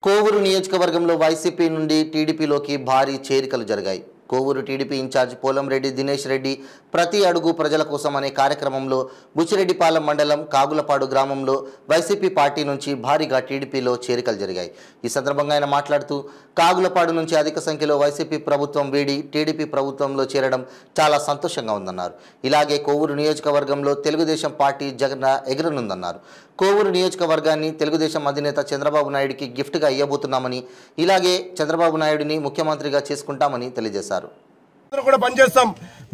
కోవూరు నియోజకవర్గంలో వైసీపీ నుండి టీడీపీలోకి భారీ చేరికలు జరిగాయి. కోవూరు టీడీపీ ఇన్ఛార్జ్ పోలంరెడ్డి దినేష్ రెడ్డి ప్రతి అడుగు ప్రజల కోసం అనే కార్యక్రమంలో బుచ్చిరెడ్డిపాలెం మండలం కాగులపాడు గ్రామంలో వైసీపీ పార్టీ నుంచి భారీగా టీడీపీలో చేరికలు జరిగాయి. ఈ సందర్భంగా ఆయన మాట్లాడుతూ కాగులపాడు నుంచి అధిక సంఖ్యలో వైసీపీ ప్రభుత్వం వీడి టీడీపీ ప్రభుత్వంలో చేరడం చాలా సంతోషంగా ఉందన్నారు. ఇలాగే కోవూరు నియోజకవర్గంలో తెలుగుదేశం పార్టీ జగన్ ఎగరనుందన్నారు. కోవూరు నియోజకవర్గాన్ని తెలుగుదేశం అధినేత చంద్రబాబు నాయుడికి గిఫ్ట్గా ఇవ్వబోతున్నామని, ఇలాగే చంద్రబాబు నాయుడిని ముఖ్యమంత్రిగా చేసుకుంటామని తెలియజేశారు. కూడా పనిచేస్తాం.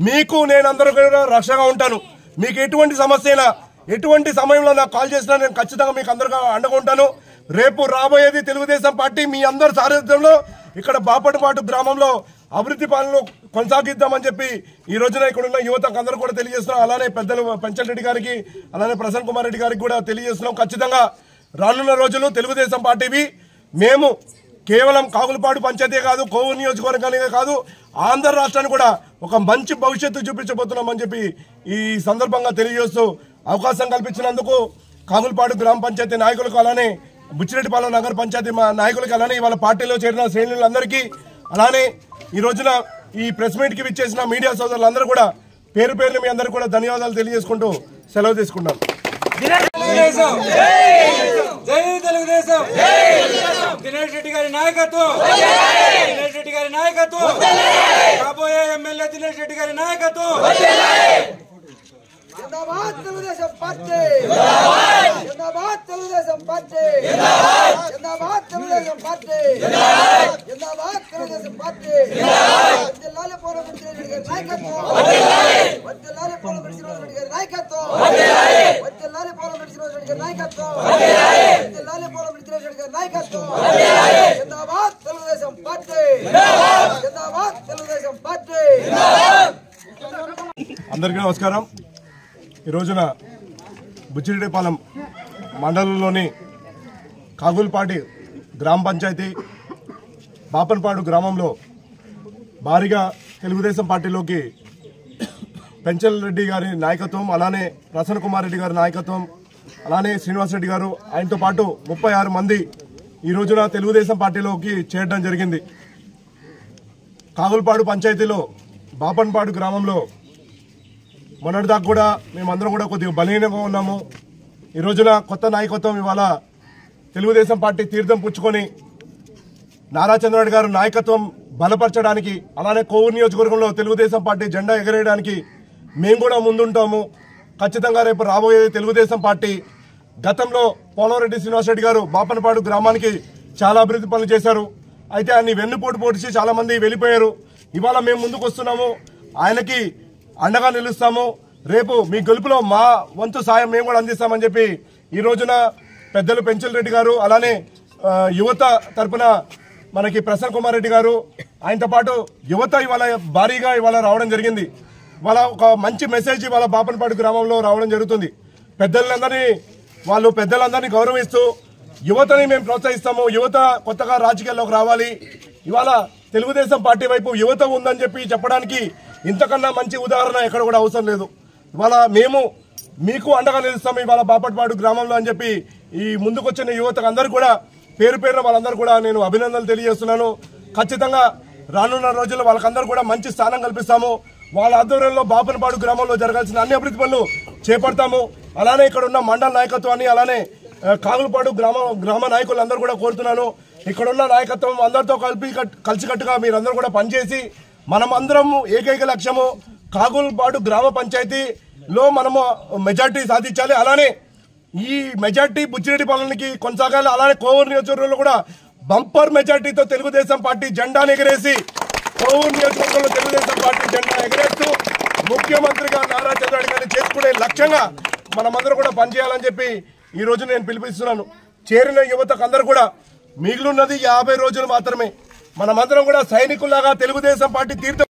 మీకు నేను అందరూ కూడా రక్షగా ఉంటాను. మీకు ఎటువంటి సమస్య అయినా ఎటువంటి సమయంలో నాకు కాల్ చేసినా నేను ఖచ్చితంగా మీకు అందరిగా అండగా ఉంటాను. రేపు రాబోయేది తెలుగుదేశం పార్టీ మీ అందరి సారథ్యంలో ఇక్కడ బాపట్పాటు గ్రామంలో అభివృద్ధి పాలనలో కొనసాగిద్దామని చెప్పి ఈ రోజున ఇక్కడ ఉన్న యువతకు అందరూ కూడా తెలియజేస్తున్నాం. అలానే పెద్దలు పెంచల్ రెడ్డి గారికి, అలానే ప్రసన్న కుమార్ రెడ్డి గారికి కూడా తెలియజేస్తున్నాం. ఖచ్చితంగా రానున్న రోజులు తెలుగుదేశం పార్టీవి. మేము కేవలం కాగులపాడు పంచాయతీ కాదు, కోవూరు నియోజకవర్గానికే కాదు, ఆంధ్ర రాష్ట్రాన్ని కూడా ఒక మంచి భవిష్యత్తు చూపించబోతున్నామని చెప్పి ఈ సందర్భంగా తెలియజేస్తూ అవకాశం కల్పించినందుకు కాగులపాడు గ్రామ పంచాయతీ నాయకులకు, అలానే బుచ్చిరెడ్డిపాలెం నగర పంచాయతీ నాయకులకు, అలానే ఇవాళ పార్టీలో చేరిన శ్రేణులందరికీ, అలానే ఈ రోజున ఈ ప్రెస్ మీట్ కి విచ్చేసిన మీడియా సోదరులందరూ కూడా పేరు పేరున మీ అందరూ కూడా ధన్యవాదాలు తెలియజేసుకుంటూ సెలవు తీసుకుంటాం. దినేష్ రెడ్డి గారి నాయకత్వం, దినేష్ రెడ్డి గారి నాయకత్వం, రాబోయే ఎమ్మెల్యే దినేష్ రెడ్డి గారి నాయకత్వం. జిందాబాద్ తెలుగుదేశం పార్టీ, జిందాబాద్ తెలుగుదేశం పార్టీ, జిందాబాద్ తెలుగుదేశం పార్టీ, జిందాబాద్ తెలుగుదేశం పార్టీ. జిల్లాలో పోలవరం రెడ్డి గారి నాయకత్వం, జిల్లాలో పోలవరం రెడ్డి గారి నాయకత్వం, జిల్లాలో పోలవరం రెడ్డి గారి నాయకత్వం, జిల్లాలో పోలవరం రెడ్డి గారి నాయకత్వం. జిందాబాద్ తెలుగుదేశం పార్టీ, జిందాబాద్ తెలుగుదేశం పార్టీ. అందరికీ నమస్కారం. ఈ రోజున బుచ్చిరెడ్డిపాలెం మండలంలోని కాగులపాటి గ్రామ పంచాయతీ బాపన్పాడు గ్రామంలో భారీగా తెలుగుదేశం పార్టీలోకి పెంచల్ రెడ్డి గారి నాయకత్వం, అలానే ప్రసన్న కుమార్ రెడ్డి గారి నాయకత్వం, అలానే శ్రీనివాస్ రెడ్డి గారు, ఆయనతో పాటు 36 మంది ఈ రోజున తెలుగుదేశం పార్టీలోకి చేరడం జరిగింది. కాగులపాడు పంచాయతీలో బాపన్పాడు గ్రామంలో మొన్నటిదాకా కూడా మేమందరం కూడా కొద్దిగా బలహీనంగా ఉన్నాము. ఈ రోజున కొత్త నాయకత్వం ఇవాళ తెలుగుదేశం పార్టీ తీర్థం పుచ్చుకొని నారా చంద్రబాబు గారు నాయకత్వం బలపరచడానికి, అలానే కోవూరు నియోజకవర్గంలో తెలుగుదేశం పార్టీ జెండా ఎగరేయడానికి మేము కూడా ముందుంటాము. ఖచ్చితంగా రేపు రాబోయేది తెలుగుదేశం పార్టీ. గతంలో పోలంరెడ్డి శ్రీనివాసరెడ్డి గారు బాపనపాడు గ్రామానికి చాలా అభివృద్ధి పనులు చేశారు. అయితే ఆయన్ని వెన్నుపోటు పొడిచి చాలా మంది వెళ్ళిపోయారు. ఇవాళ మేము ముందుకు వస్తున్నాము, ఆయనకి అండగా నిలుస్తాము. రేపు మీ గెలుపులో మా వంతు సాయం మేము కూడా అందిస్తామని చెప్పి ఈ రోజున పెద్దలు పెంచల్ రెడ్డి గారు, అలానే యువత తరపున మనకి ప్రసన్న కుమార్ రెడ్డి గారు, ఆయనతో పాటు యువత ఇవాళ భారీగా ఇవాళ రావడం జరిగింది. ఇవాళ ఒక మంచి మెసేజ్ ఇవాళ బాపనపాడు గ్రామంలో రావడం జరుగుతుంది. పెద్దలందరినీ గౌరవిస్తూ యువతని మేము ప్రోత్సహిస్తాము. యువత కొత్తగా రాజకీయాల్లోకి రావాలి. ఇవాళ తెలుగుదేశం పార్టీ వైపు యువత ఉందని చెప్పి చెప్పడానికి ఇంతకన్నా మంచి ఉదాహరణ ఎక్కడ కూడా అవసరం లేదు. ఇవాళ మేము మీకు అండగా నిలుస్తాము ఇవాళ బాపట్పాడు గ్రామంలో అని చెప్పి ఈ ముందుకొచ్చిన యువతకు అందరూ కూడా పేరు పేరున వాళ్ళందరూ కూడా నేను అభినందనలు తెలియజేస్తున్నాను. ఖచ్చితంగా రానున్న రోజుల్లో వాళ్ళకందరూ కూడా మంచి స్థానం కల్పిస్తాము. వాళ్ళ ఆధ్వర్యంలో బాపనపాడు గ్రామంలో జరగాల్సిన అన్ని అభివృద్ధి పనులు చేపడతాము. అలానే ఇక్కడ ఉన్న మండల నాయకత్వాన్ని, అలానే కాగులపాడు గ్రామ నాయకులందరూ కూడా కోరుతున్నాను, ఇక్కడున్న నాయకత్వం అందరితో కలిసికట్టుగా మీరందరూ కూడా పనిచేసి మనమందరం ఏకైక లక్ష్యము కాగులపాడు గ్రామ పంచాయతీలో మనము మెజార్టీ సాధించాలి. అలానే ఈ మెజార్టీ బుచ్చిరెడ్డిపాలెంకి కొనసాగాలి. అలానే కోవూరు నియోజకవర్గంలో కూడా బంపర్ మెజార్టీతో తెలుగుదేశం పార్టీ జెండాను ఎగరేసి కోవూరు నియోజకవర్గంలో తెలుగుదేశం పార్టీ జెండా ఎగరేస్తూ ముఖ్యమంత్రిగా నారా చంద్రబాబు గారిని చేసుకునే లక్ష్యంగా మనమందరం కూడా పనిచేయాలని చెప్పి ఈ రోజు నేను పిలిపిస్తున్నాను. చేరిన యువతకు అందరూ కూడా మిగిలిన్నది 50 రోజులు మాత్రమే. మనమందరం కూడా సైనికుల్లాగా తెలుగుదేశం పార్టీ తీర్థం